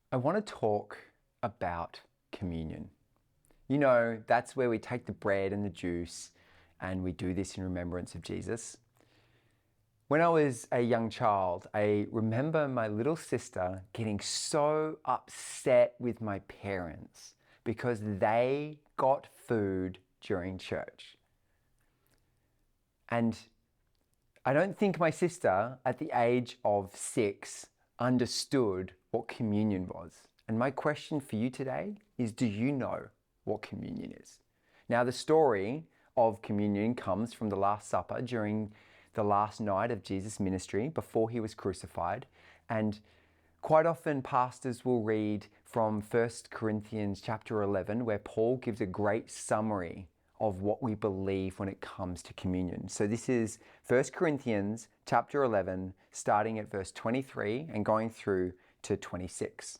I want to talk about communion. You know, that's where we take the bread and the juice and we do this in remembrance of Jesus. When I was a young child, I remember my little sister getting so upset with my parents because they got food during church. And I don't think my sister, at the age of 6, understood what communion was. And my question for you today is, do you know what communion is? Now, the story of communion comes from the Last Supper during the last night of Jesus' ministry before he was crucified. And quite often pastors will read from 1 Corinthians chapter 11, where Paul gives a great summary of what we believe when it comes to communion. So this is 1 Corinthians chapter 11, starting at verse 23 and going through to 26.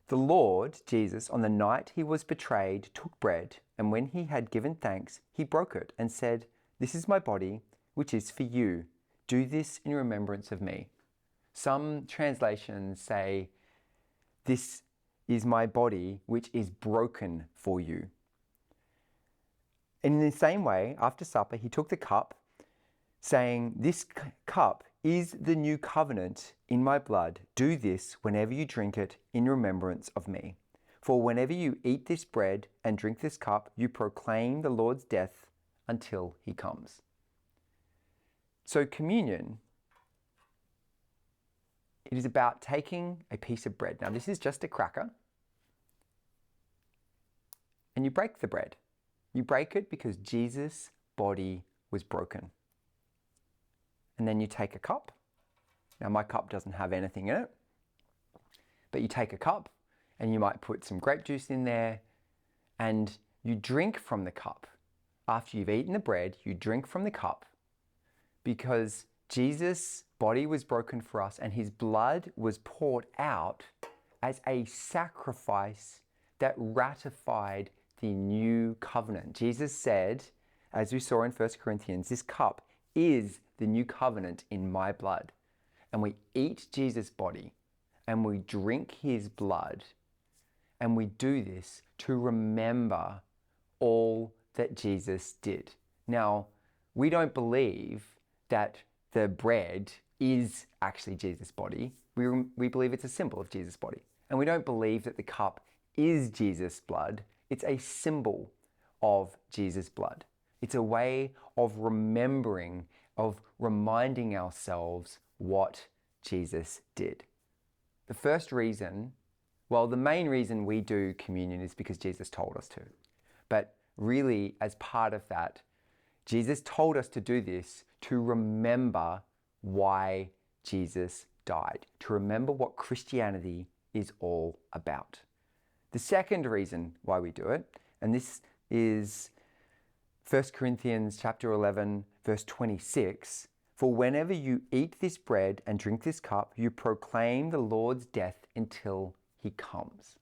The Lord, Jesus, on the night he was betrayed, took bread, and when he had given thanks, he broke it and said, "This is my body, which is for you. Do this in remembrance of me." Some translations say, "This is my body, which is broken for you." And in the same way, after supper, he took the cup, saying, "This cup is the new covenant in my blood. Do this whenever you drink it in remembrance of me. For whenever you eat this bread and drink this cup, you proclaim the Lord's death until he comes." So communion, it is about taking a piece of bread. Now, this is just a cracker, and you break the bread. You break it because Jesus' body was broken. And then you take a cup. Now, my cup doesn't have anything in it, but you take a cup and you might put some grape juice in there and you drink from the cup. After you've eaten the bread, you drink from the cup because Jesus' body was broken for us and his blood was poured out as a sacrifice that ratified the new covenant. Jesus said, as we saw in 1 Corinthians, "This cup is the new covenant in my blood." And we eat Jesus' body and we drink his blood, and we do this to remember all that Jesus did. Now, we don't believe that the bread is actually Jesus' body. We believe it's a symbol of Jesus' body. And we don't believe that the cup is Jesus' blood. It's a symbol of Jesus' blood. It's a way of remembering, of reminding ourselves what Jesus did. The first reason, well, the main reason we do communion is because Jesus told us to. But really, as part of that, Jesus told us to do this to remember why Jesus died, to remember what Christianity is all about. The second reason why we do it, and this is 1 Corinthians chapter 11, verse 26, "For whenever you eat this bread and drink this cup, you proclaim the Lord's death until he comes."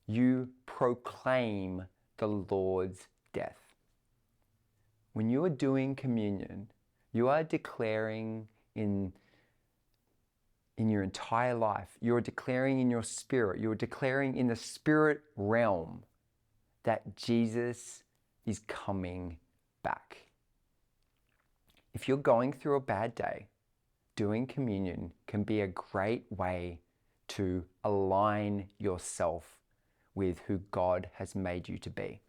You proclaim the Lord's death. When you are doing communion, you are declaring in your entire life, you're declaring in your spirit, you're declaring in the spirit realm that Jesus is coming back. If you're going through a bad day, doing communion can be a great way to align yourself with who God has made you to be.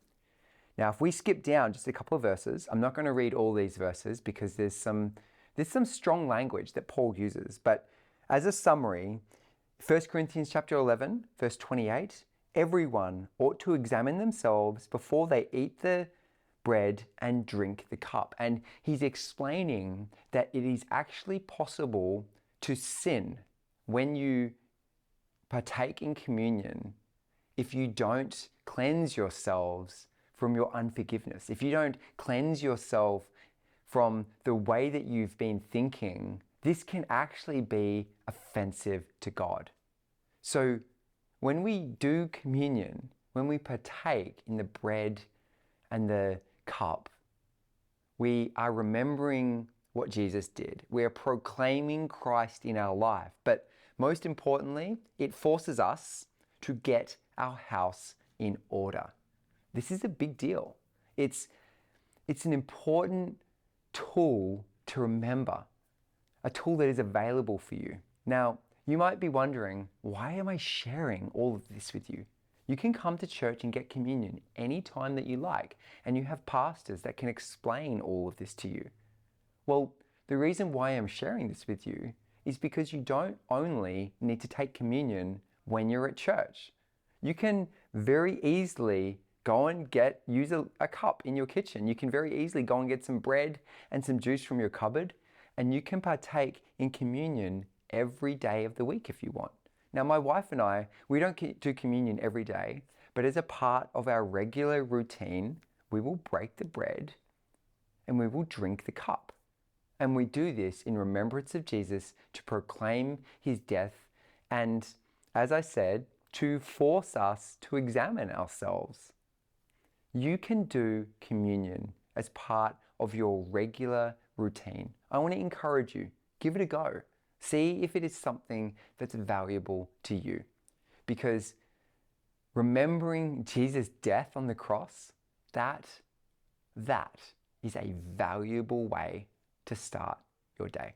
Now, if we skip down just a couple of verses, I'm not going to read all these verses because there's some strong language that Paul uses, but as a summary, 1 Corinthians chapter 11, verse 28, "Everyone ought to examine themselves before they eat the bread and drink the cup." And he's explaining that it is actually possible to sin when you partake in communion if you don't cleanse yourselves from your unforgiveness, if you don't cleanse yourself from the way that you've been thinking. This can actually be offensive to God. So when we do communion, when we partake in the bread and the cup, we are remembering what Jesus did. We are proclaiming Christ in our life. But Most importantly, it forces us to get our house in order. This is a big deal. It's an important tool to remember, a tool that is available for you. Now, you might be wondering, why am I sharing all of this with you? You can come to church and get communion anytime that you like, and you have pastors that can explain all of this to you. Well, the reason why I'm sharing this with you is because you don't only need to take communion when you're at church. You can very easily go and use a cup in your kitchen. You can very easily go and get some bread and some juice from your cupboard, and you can partake in communion every day of the week if you want. Now, my wife and I, we don't do communion every day, but as a part of our regular routine, we will break the bread and we will drink the cup. And we do this in remembrance of Jesus, to proclaim his death and, as I said, to force us to examine ourselves. You can do communion as part of your regular routine. I want to encourage you, give it a go. See if it is something that's valuable to you. Because remembering Jesus' death on the cross, that is a valuable way to start your day.